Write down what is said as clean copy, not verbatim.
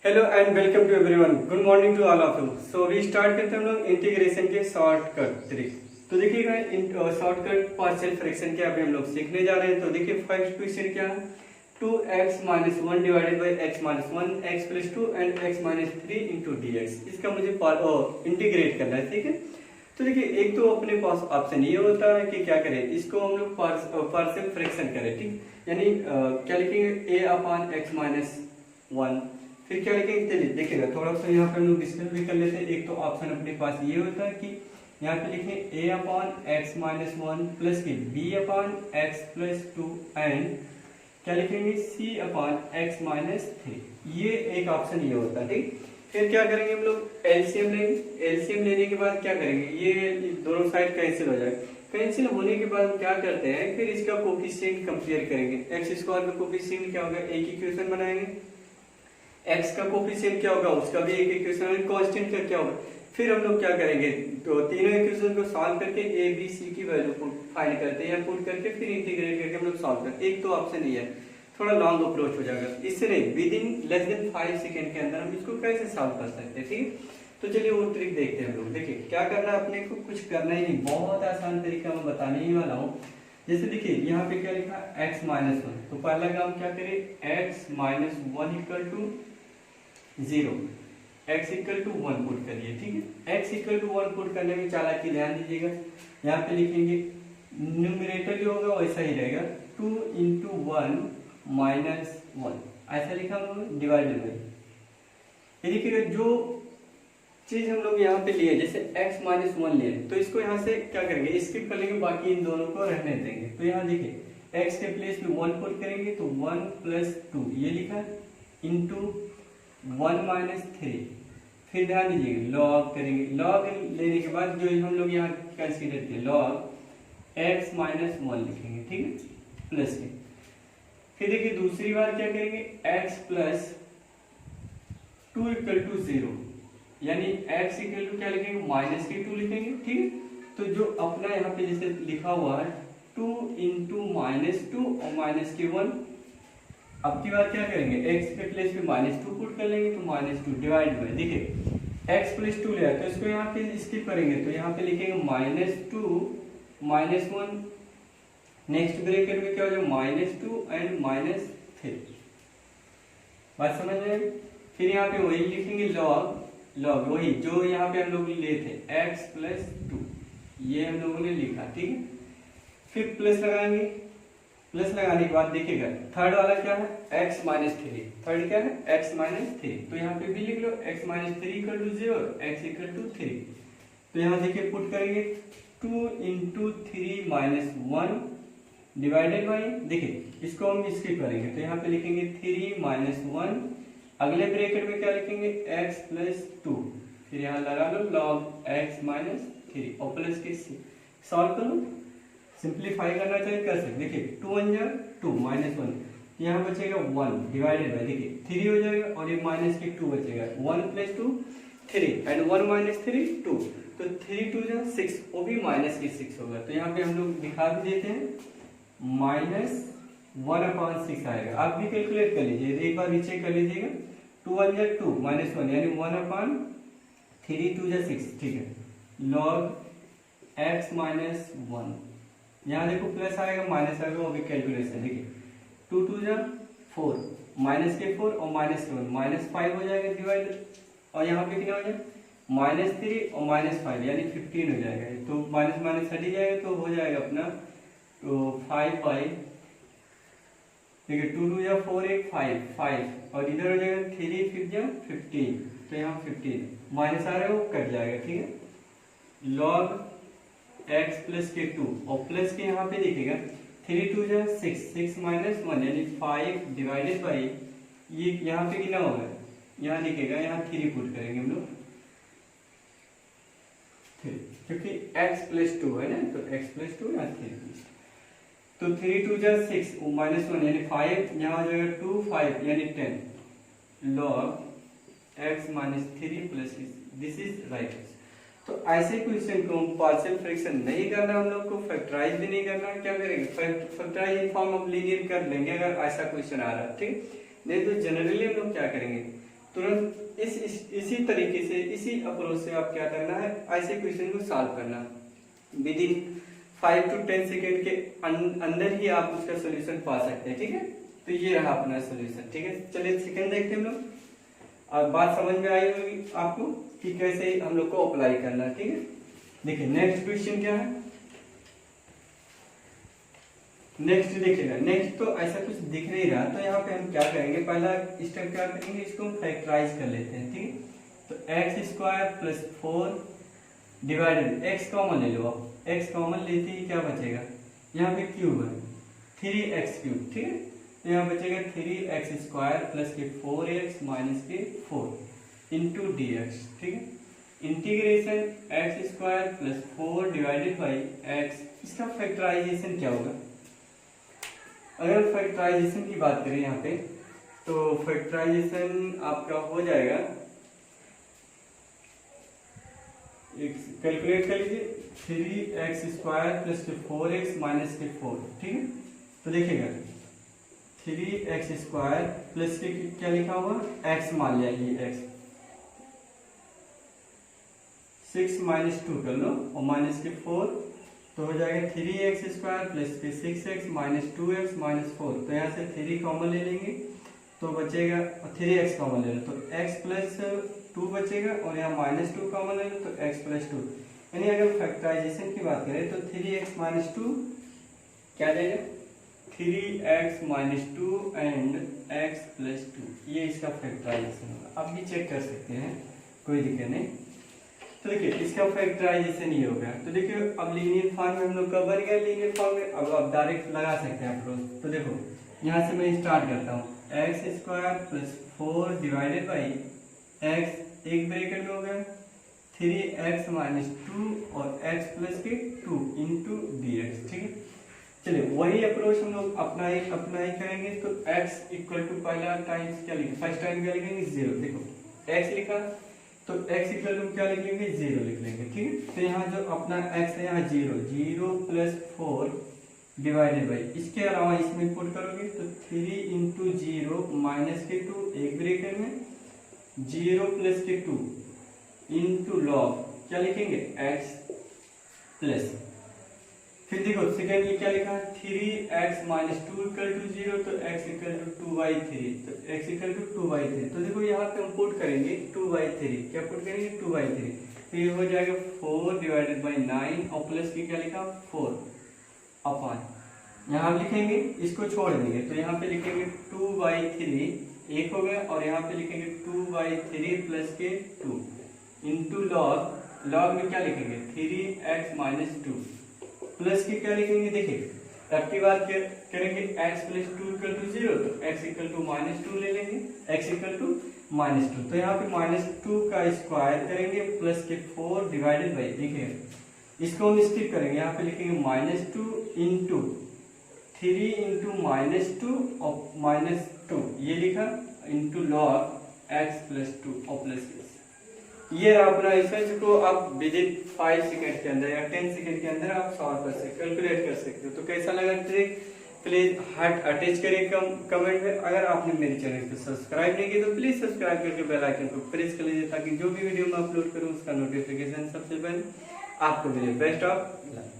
Hello and welcome to everyone. Good morning to all of you. So we start करते हैं हम लोग integration के शॉर्टकट ट्रिक। तो देखिएगा शॉर्टकट पार्शियल फ्रैक्शन के अभी हम लोग सीखने जा रहे हैं। तो देखिए फर्स्ट क्वेश्चन क्या है, 2x minus 1 divided by x minus 1 x plus 2 and x minus 3 into D x. इसका मुझे इंटीग्रेट करना है, ठीक है। तो देखिए एक तो अपने पास ऑप्शन ये होता है कि क्या करें, इसको हम लोग पार्शियल फ्रैक्शन करें, ठीक। यानी क्या लिखेंगे, a अपॉन एक्स माइनस 1, फिर क्या लिखेंगे, चलिए देखिएगा थोड़ा सा यहाँ पे हम लोग डिस्कस भी कर लेते हैं। एक तो ऑप्शन अपने पास ये होता है कि यहाँ पे लिखें a upon x minus 1 plus के b upon x plus 2 and क्या लिखेंगे c अपॉन एक्स माइनस 3। ये एक ऑप्शन ये होता है, ठीक। फिर क्या करेंगे हम लोग, एलसीएम लेंगे। एलसीएम लेने के बाद क्या करेंगे, ये दोनों साइड कैंसिल हो जाएगा। कैंसिल होने के बाद हम क्या करते हैं, फिर इसका कोफिशिएंट कंपेयर करेंगे। एक्स स्क्वायर का कोफिशिएंट क्या होगा, एक इक्वेशन बनाएंगे। x का कोफिशिएंट क्या होगा, उसका भी एक इक्वेशन है। कांस्टेंट का क्या होगा, फिर हम लोग क्या करेंगे, तो तीनों इक्वेशन को सॉल्व करके a b c की वैल्यू फाइंड करते हैं या पुट करके फिर इंटीग्रेट करके हम लोग सॉल्व करते हैं। एक तो ऑप्शन ये है, थोड़ा लॉन्ग अप्रोच हो जाएगा। इससे नहीं, with in less than 5 second के अंदर हम इसको कैसे सॉल्व कर सकते हैं, ठीक है। तो चलिए वो ट्रिक देखते हैं हम लोग। देखिए क्या करना है अपने को, कुछ करना ही नहीं, बहुत आसान तरीका मैं बताने ही वाला हूँ। जैसे देखिए यहाँ पे क्या लिखा है, x माइनस 1, तो पहला काम क्या करें, x minus 1 equal to 0, x equal to 1 put करिए, ठीक है। x इक्वल टू 1 पुट करने में चालाकी ध्यान दीजिएगा। यहाँ पे लिखेंगे न्यूमरेटर जो होगा वैसा ही रहेगा, 2 इंटू 1 माइनस 1 ऐसा लिखा हम लोग डिवाइडेड बाई। ये देखिएगा जो चीज हम लोग यहाँ पे लिए, जैसे x माइनस 1 लिए तो इसको यहाँ से क्या करेंगे, स्किप कर लेंगे, बाकी इन दोनों को रहने देंगे। तो यहाँ देखिए x के प्लेस में 1 पुट करेंगे तो 1 प्लस 2 ये लिखा इंटू 1 माइनस 3। फिर ध्यान दीजिएगा लॉग करेंगे। लॉग लेने के बाद जो हम लोग यहाँ कंसीडर किए, लॉग x माइनस 1 लिखेंगे, ठीक है, प्लस के। फिर देखिए दूसरी बार क्या करेंगे, x प्लस 2 इक्वल टू 0, यानी x इक्वल टू क्या लिखेंगे, माइनस के 2 लिखेंगे, ठीक है। तो जो अपना यहाँ पे जैसे लिखा हुआ है 2 इंटू माइनस 2 और माइनस के 1। अब की बार क्या करेंगे, x के प्लेस पे माइनस 2 पुट कर लेंगे तो माइनस 2 डिवाइड बाय, देखिए x प्लस 2 लिया तो इसको यहाँ पे स्किप करेंगे तो यहाँ पे लिखेंगे माइनस 2 माइनस 1, नेक्स्ट ब्रैकेट में क्या हो जाएगा, माइनस 2 एंड माइनस 3। बात समझ में। फिर यहाँ पे वही लिखेंगे लॉग, लॉग वही जो यहाँ पे हम लोग लिए थे x प्लस 2, ये हम लोगों ने लिखा, ठीक है। फिर प्लस लगाएंगे, प्लस लगाने के बाद देखिएगा थर्ड वाला क्या है, x माइनस 3। थर्ड क्या है, x माइनस 3, तो यहाँ पे भी लिख लो x minus 3 equal to 0, x equal to 3। तो यहाँ देखिए पुट करेंगे 2 इंटू 3 माइनस 1 डिवाइडेड बाई, देखिए इसको हम स्किप करेंगे तो यहाँ पे लिखेंगे 3 माइनस 1, अगले ब्रैकेट में क्या लिखेंगे x प्लस 2, फिर यहाँ लगा लो लॉग x माइनस 3 और प्लस के सॉल्व करो, सिंप्लीफाई करना चाहिए कर सकते। देखिए 2 1 जा 2 माइनस 1, यहाँ बचेगा 1 डिवाइडेड बाई, देखिए 3 हो जाएगा और ये माइनस के 2 बचेगा, 1 प्लस 2 3 एंड 1 माइनस 3 2, तो 3 2 जा 6, वो भी माइनस के 6 होगा। तो यहाँ पे हम लोग दिखा भी देते हैं माइनस 1 अपॉन 6 आएगा। आप भी कैलकुलेट कर लीजिए, एक बार रीचेक कर लीजिएगा। 2 1 जा 2 माइनस 1 यानी 1 अपॉन 3 2 जा 6, ठीक है। लॉग x माइनस 1, यहाँ देखो प्लस आएगा माइनस आएगा, वो भी कैलकुलेशन, देखिए 2 2 जा 4 माइनस के 4 और माइनस के 1 माइनस 5 हो जाएगा डिवाइड, और यहाँ पे कितना हो जाएगा माइनस 3 और माइनस 5 यानी 15 हो जाएगा। तो माइनस माइनस हट जाएगा तो हो जाएगा अपना तो 5 5, देखिए 2 2 जा 4 1 5 5 और इधर हो जाएगा 3 5 जा 15, तो यहाँ 15 माइनस आ रहा है वो कट जाएगा, ठीक है। लॉग x प्लस के 2 और प्लस के यहाँ पे देखिएगा 3 2 जा 6 6 माइनस 1 यानी 5 डिवाइडेड बाई, ये यहाँ पे कितना होगा, यहाँ देखिएगा यहाँ 3 पुट करेंगे हम लोग, क्योंकि x प्लस 2 है ना, तो x प्लस 2 यहाँ 3, तो 3 2 जा 6 माइनस 1 यानी 5, यहाँ हो जाएगा 2 5 यानी 10 log x minus 3 plus, this is right. तो ऐसे क्वेश्चन को पार्शियल फ्रैक्शन नहीं करना, हम लोग को फैक्टराइज भी नहीं करना, क्या करेंगे factorise in form of linear कर लेंगे अगर ऐसा क्वेश्चन आ रहा है, ठीक। नहीं तो जनरली हम लोग क्या करेंगे, तुरंत इसी तरीके से, इसी अप्रोच से आप क्या करना है, ऐसे क्वेश्चन को सॉल्व करना। विद इन 5 to 10 सेकेंड के अंदर ही आप उसका सोल्यूशन पा सकते हैं। ठीक है, तो ये रहा अपना सोल्यूशन। ठीक है, चलिए सेकेंड देखते हैं हम लोग। और बात समझ में आई होगी आपको कि कैसे हम लोग को अप्लाई करना है। ठीक है, देखिए नेक्स्ट क्वेश्चन क्या है। नेक्स्ट देखिएगा, नेक्स्ट तो ऐसा कुछ दिख नहीं रहा, तो यहाँ पे हम क्या करेंगे, पहला स्टेप क्या करेंगे, इसको हम फैक्टराइज कर लेते हैं। ठीक है, तो x square plus 4 divided, x common ले लो आप, एक्स कॉमन लेते ही क्या बचेगा, यहाँ पे क्यूब है 3x क्यूब। ठीक है, तो यहाँ बचेगा 3x स्क्वायर प्लस के 4x माइनस के 4 इंटू डी एक्स। ठीक है, integration x square plus 4 divided by x, इसका फैक्टराइजेशन क्या होगा। अगर फैक्टराइजेशन की बात करें यहाँ पे, तो फैक्टराइजेशन आपका हो जाएगा, कैलकुलेट कर लीजिए, 3x स्क्वायर प्लस के 4x माइनस के 4। ठीक है, तो देखिएगा 3x स्क्वायर प्लस के क्या लिखा हुआ, x मान लिया, ये x, 6 माइनस 2 कर लो और माइनस के 4, तो हो जाएगा 3x स्क्वायर प्लस के 6x माइनस 2x माइनस 4। तो यहाँ से 3 कॉमन ले लेंगे तो बचेगा, 3x कॉमन ले लो तो x प्लस 2 बचेगा, और यहाँ माइनस 2 कॉमन ले लो तो x प्लस 2। यानी अगर फैक्टराइजेशन की बात करें तो 3x माइनस 2 क्या जाएगा, 3x minus 2 and x plus 2, ये इसका फैक्टराइजेशन होगा। आप भी चेक कर सकते हैं, कोई दिक्कत नहीं। तो देखिए इसका फैक्टराइजेशन ये हो गया। तो देखिए अब लीनियर फॉर्म में हम लोग कब बन गया, लीनियर फॉर्म में अब आप डायरेक्ट लगा सकते हैं अप्रोच। तो देखो यहाँ से मैं स्टार्ट करता हूँ, x square plus 4 divided by x, एक ब्रैकेट में हो गया 3x माइनस 2 और x प्लस के 2 इंटू डी एक्स। ठीक है, चलिए वही अप्रोच हम लोग अप्लाई करेंगे। तो x इक्वल टू पहला टाइम्स क्या लिखेंगे, फर्स्ट टाइम क्या लिखेंगे, 0। देखो x लिखा तो x इक्वल टू क्या लिख लेंगे, 0 लिख लेंगे। ठीक है, तो यहाँ जो अपना x है, यहाँ 0 प्लस 4 डिवाइडेड बाई, इसके अलावा इसमें पुट करोगे तो 3 इंटू 0 माइनस के 2, एक ब्रैकेट में 0 प्लस के 2 इंटू लॉग क्या लिखेंगे, x प्लस, फिर देखो सेकेंड ये क्या लिखा है, 3x माइनस 2 इक्वल टू 0, तो x इक्वल टू 2/3, तो x इक्वल टू 2/3। तो देखो यहाँ पे हम पुट करेंगे 2/3, क्या पुट करेंगे, 2/3, तो ये हो जाएगा 4 डिवाइडेड बाई 9 और प्लस की क्या लिखा 4 अपॉन, यहाँ लिखेंगे इसको छोड़ देंगे तो यहाँ पे लिखेंगे 2/3 एक हो गया, और यहाँ पे लिखेंगे 2/3 प्लस के 2 इंटू लॉग, लॉग में क्या लिखेंगे 3x माइनस 2 प्लस के क्या लिखेंगे, देखिए अब की बात करेंगे x प्लस 2 इक्वल टू 0, तो x इक्वल टू माइनस 2 ले लेंगे, x इक्वल टू माइनस 2, तो यहाँ पे माइनस 2 का स्क्वायर करेंगे प्लस के 4 डिवाइडेड बाई, देखिए इसको हम स्किप करेंगे, यहाँ पे लिखेंगे माइनस 2 इंटू 3 इंटू माइनस 2 और माइनस 2 ये लिखा इंटू लॉग x प्लस 2 और प्लस, ये अपना इसमें को आप विद इन 5 सेकंड के अंदर या 10 सेकंड के अंदर आप सॉल्व कर सकते, कैलकुलेट कर सकते हो। तो कैसा लगा ट्रिक, प्लीज हार्ट अटैच करिए कमेंट में। अगर आपने मेरे चैनल को सब्सक्राइब नहीं किया तो प्लीज सब्सक्राइब करके बेल आइकन को प्रेस कर लीजिए, ताकि जो भी वीडियो मैं अपलोड करूं उसका नोटिफिकेशन सबसे पहले आपको मिले। Best of luck.